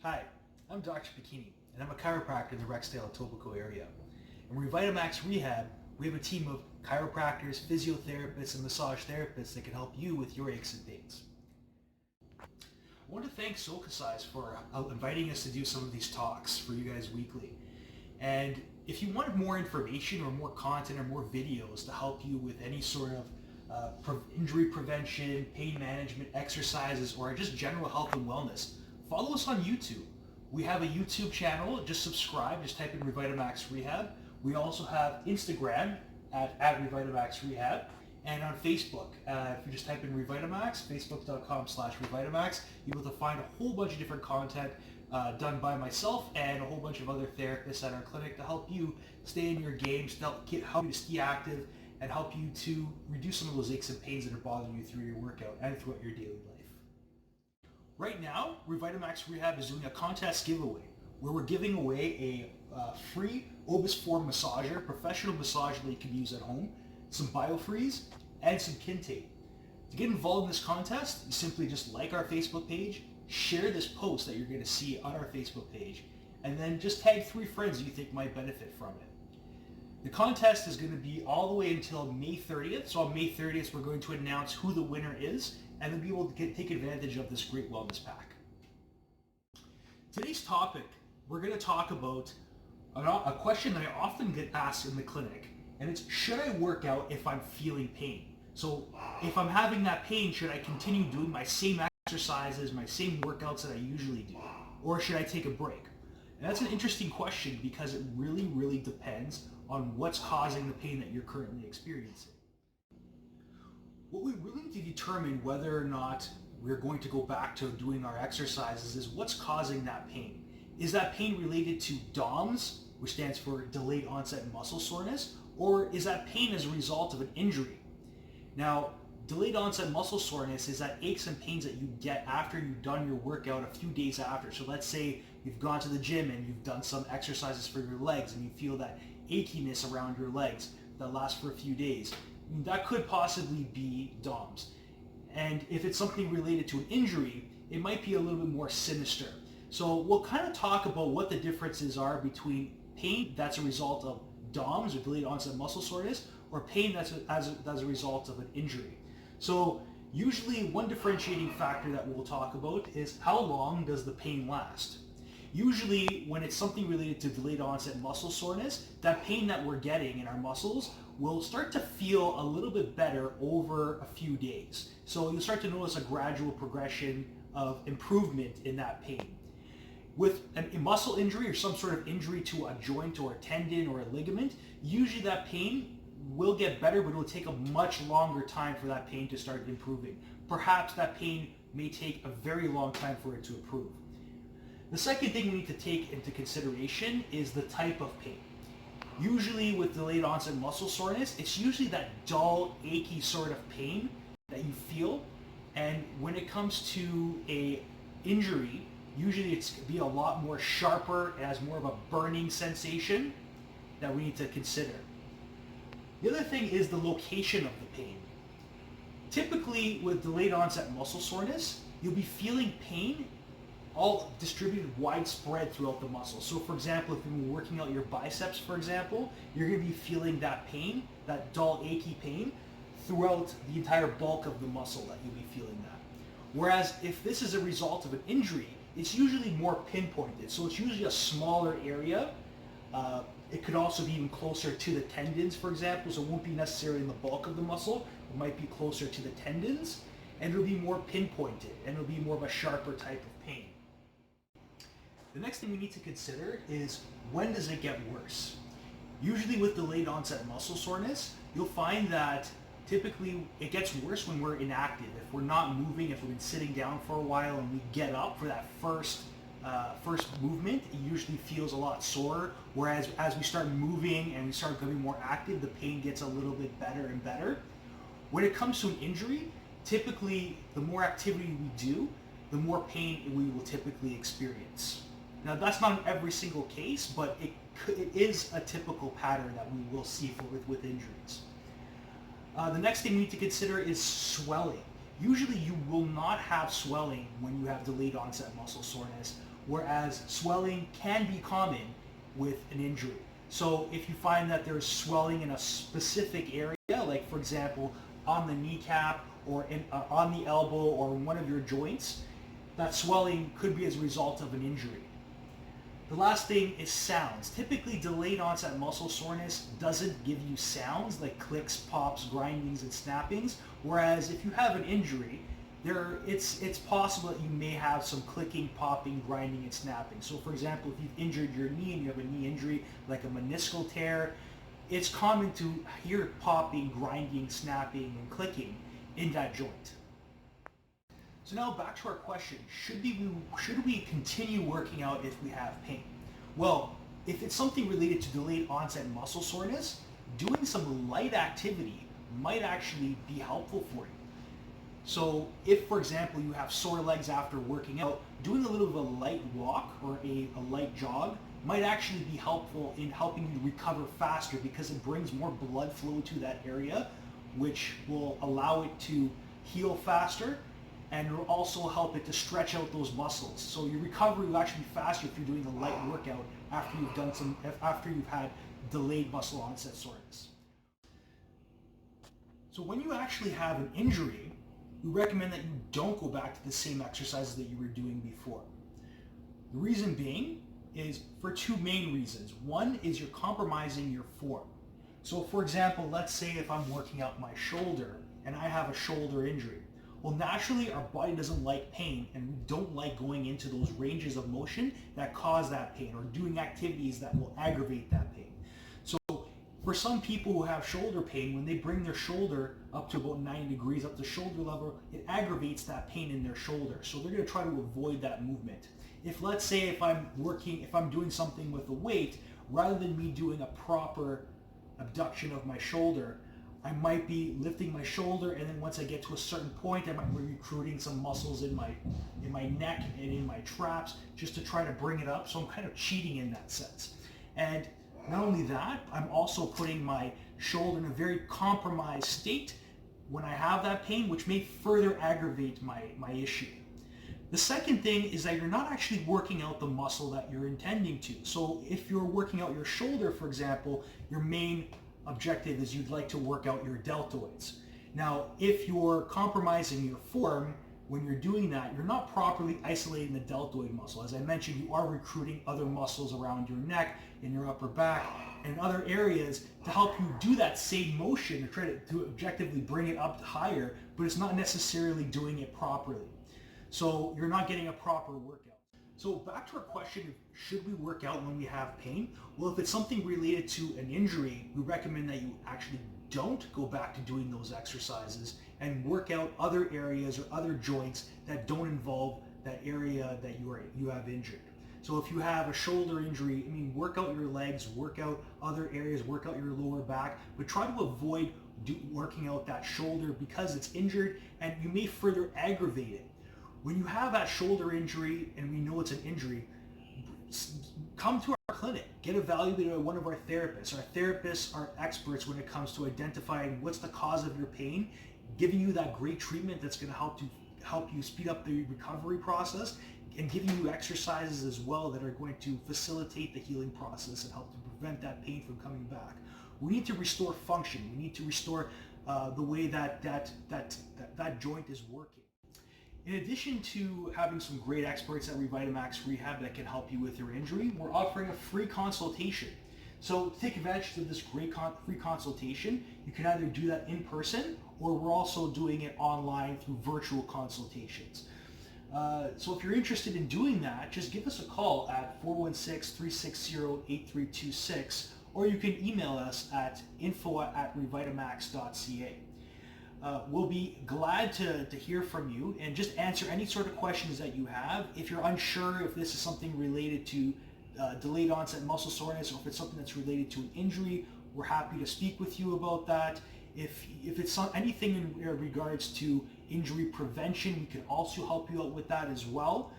Hi, I'm Dr. Pichini, and I'm a chiropractor in the Rexdale, Etobicoke area. In Revitamax Rehab, we have a team of chiropractors, physiotherapists, and massage therapists that can help you with your aches and pains. I want to thank Soulcasize for inviting us to do some of these talks for you guys weekly. And if you want more information or more content or more videos to help you with any sort of injury prevention, pain management, exercises, or just general health and wellness, follow us on YouTube. We have a YouTube channel. Just subscribe. Just type in Revitamax Rehab. We also have Instagram at Revitamax Rehab, and on Facebook. If you just type in Revitamax, facebook.com/Revitamax, you'll be able to find a whole bunch of different content done by myself and a whole bunch of other therapists at our clinic to help you stay in your game, help you to stay active, and help you to reduce some of those aches and pains that are bothering you through your workout and throughout your daily life. Right now, Revitamax Rehab is doing a contest giveaway where we're giving away a free Obis 4 massager, professional massager that you can use at home, some biofreeze, and some Kinte. To get involved in this contest, you simply just like our Facebook page, share this post that you're going to see on our Facebook page, and then just tag 3 friends you think might benefit from it. The contest is going to be all the way until May 30th. So on May 30th, we're going to announce who the winner is and then be able to take advantage of this great wellness pack. Today's topic, we're going to talk about a question that I often get asked in the clinic, and it's, should I work out if I'm feeling pain? So if I'm having that pain, should I continue doing my same exercises, my same workouts that I usually do, or should I take a break? And that's an interesting question because it really depends on what's causing the pain that you're currently experiencing. What we really need to determine whether or not we're going to go back to doing our exercises is what's causing that pain. Is that pain related to DOMS, which stands for delayed onset muscle soreness, or is that pain as a result of an injury? Now, delayed onset muscle soreness is that aches and pains that you get after you've done your workout a few days after. So let's say you've gone to the gym and you've done some exercises for your legs and you feel that achiness around your legs that lasts for a few days. That could possibly be DOMS. And if it's something related to an injury, it might be a little bit more sinister. So we'll kind of talk about what the differences are between pain that's a result of DOMS, or delayed onset muscle soreness, or pain that's as a result of an injury. So usually one differentiating factor that we'll talk about is how long does the pain last? Usually when it's something related to delayed onset muscle soreness, that pain that we're getting in our muscles will start to feel a little bit better over a few days. So you'll start to notice a gradual progression of improvement in that pain. With a muscle injury or some sort of injury to a joint or a tendon or a ligament, usually that pain will get better, but it will take a much longer time for that pain to start improving. Perhaps that pain may take a very long time for it to improve. The second thing we need to take into consideration is the type of pain. Usually with delayed onset muscle soreness, it's usually that dull, achy sort of pain that you feel. And when it comes to a injury, usually it's going to be a lot more sharper. It has more of a burning sensation that we need to consider. The other thing is the location of the pain. Typically with delayed onset muscle soreness, you'll be feeling pain all distributed widespread throughout the muscle. So for example, if you're working out your biceps, for example, you're going to be feeling that pain, that dull, achy pain, throughout the entire bulk of the muscle that you'll be feeling that. Whereas if this is a result of an injury, it's usually more pinpointed. So it's usually a smaller area. It could also be even closer to the tendons, for example, so it won't be necessarily in the bulk of the muscle. It might be closer to the tendons, and it'll be more pinpointed, and it'll be more of a sharper type of pain. The next thing we need to consider is, when does it get worse? Usually with delayed onset muscle soreness, you'll find that typically it gets worse when we're inactive. If we're not moving, if we've been sitting down for a while and we get up for that first movement, it usually feels a lot sore. Whereas as we start moving and we start becoming more active, the pain gets a little bit better and better. When it comes to an injury, typically the more activity we do, the more pain we will typically experience. Now that's not in every single case, but it is a typical pattern that we will see with injuries. The next thing we need to consider is swelling. Usually you will not have swelling when you have delayed onset muscle soreness. whereas swelling can be common with an injury. So if you find that there's swelling in a specific area, like for example on the kneecap or on the elbow or in one of your joints, that swelling could be as a result of an injury. The last thing is sounds. Typically, delayed onset muscle soreness doesn't give you sounds like clicks, pops, grindings, and snappings, whereas if you have an injury, it's possible that you may have some clicking, popping, grinding, and snapping. So for example, if you've injured your knee and you have a knee injury like a meniscal tear, it's common to hear popping, grinding, snapping, and clicking in that joint. So now back to our question, should we continue working out if we have pain? Well, if it's something related to delayed onset muscle soreness, doing some light activity might actually be helpful for you. So if, for example, you have sore legs after working out, doing a little bit of a light walk or a light jog might actually be helpful in helping you recover faster because it brings more blood flow to that area, which will allow it to heal faster, and it will also help it to stretch out those muscles. So your recovery will actually be faster if you're doing a light workout after you've had delayed muscle onset soreness. So when you actually have an injury, we recommend that you don't go back to the same exercises that you were doing before. The reason being is for two main reasons. One is you're compromising your form. So for example, let's say if I'm working out my shoulder and I have a shoulder injury. Well, naturally our body doesn't like pain, and we don't like going into those ranges of motion that cause that pain or doing activities that will aggravate that pain. So for some people who have shoulder pain, when they bring their shoulder up to about 90 degrees, up to shoulder level, it aggravates that pain in their shoulder. So they're going to try to avoid that movement. If let's say if I'm doing something with a weight, rather than me doing a proper abduction of my shoulder, I might be lifting my shoulder, and then once I get to a certain point, I might be recruiting some muscles in my neck and in my traps just to try to bring it up. So I'm kind of cheating in that sense. And not only that, I'm also putting my shoulder in a very compromised state when I have that pain, which may further aggravate my issue. The second thing is that you're not actually working out the muscle that you're intending to. So if you're working out your shoulder, for example, your main objective is you'd like to work out your deltoids. Now, if you're compromising your form, when you're doing that, you're not properly isolating the deltoid muscle. As I mentioned, you are recruiting other muscles around your neck, in your upper back, and other areas to help you do that same motion, to try to objectively bring it up higher, but it's not necessarily doing it properly. So you're not getting a proper workout. So back to our question of should we work out when we have pain? Well, if it's something related to an injury, we recommend that you actually don't go back to doing those exercises and work out other areas or other joints that don't involve that area that you have injured. So if you have a shoulder injury, work out your legs, work out other areas, work out your lower back, but try to avoid working out that shoulder because it's injured and you may further aggravate it. When you have that shoulder injury and we know it's an injury, come to our clinic, get evaluated by one of our therapists. Our therapists are experts when it comes to identifying what's the cause of your pain, giving you that great treatment that's going to help you speed up the recovery process, and giving you exercises as well that are going to facilitate the healing process and help to prevent that pain from coming back. We need to restore function. We need to restore the way that joint is working. In addition to having some great experts at Revitamax Rehab that can help you with your injury, we're offering a free consultation. So to take advantage of this great free consultation, you can either do that in person or we're also doing it online through virtual consultations. So if you're interested in doing that, just give us a call at 416-360-8326 or you can email us at info@revitamax.ca. We'll be glad to hear from you and just answer any sort of questions that you have. If you're unsure if this is something related to delayed onset muscle soreness or if it's something that's related to an injury, we're happy to speak with you about that. If it's anything in regards to injury prevention, we can also help you out with that as well.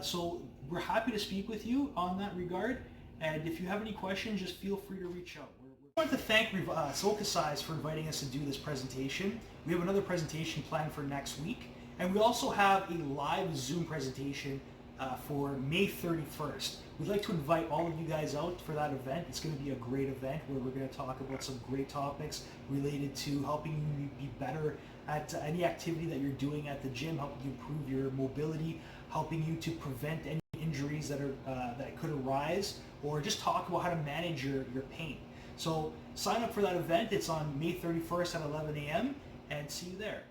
So we're happy to speak with you on that regard. And if you have any questions, just feel free to reach out. I want to thank Sulcasize for inviting us to do this presentation. We have another presentation planned for next week, and we also have a live Zoom presentation for May 31st. We'd like to invite all of you guys out for that event. It's going to be a great event where we're going to talk about some great topics related to helping you be better at any activity that you're doing at the gym, helping you improve your mobility, helping you to prevent any injuries that could arise, or just talk about how to manage your pain. So sign up for that event. It's on May 31st at 11 a.m. and see you there.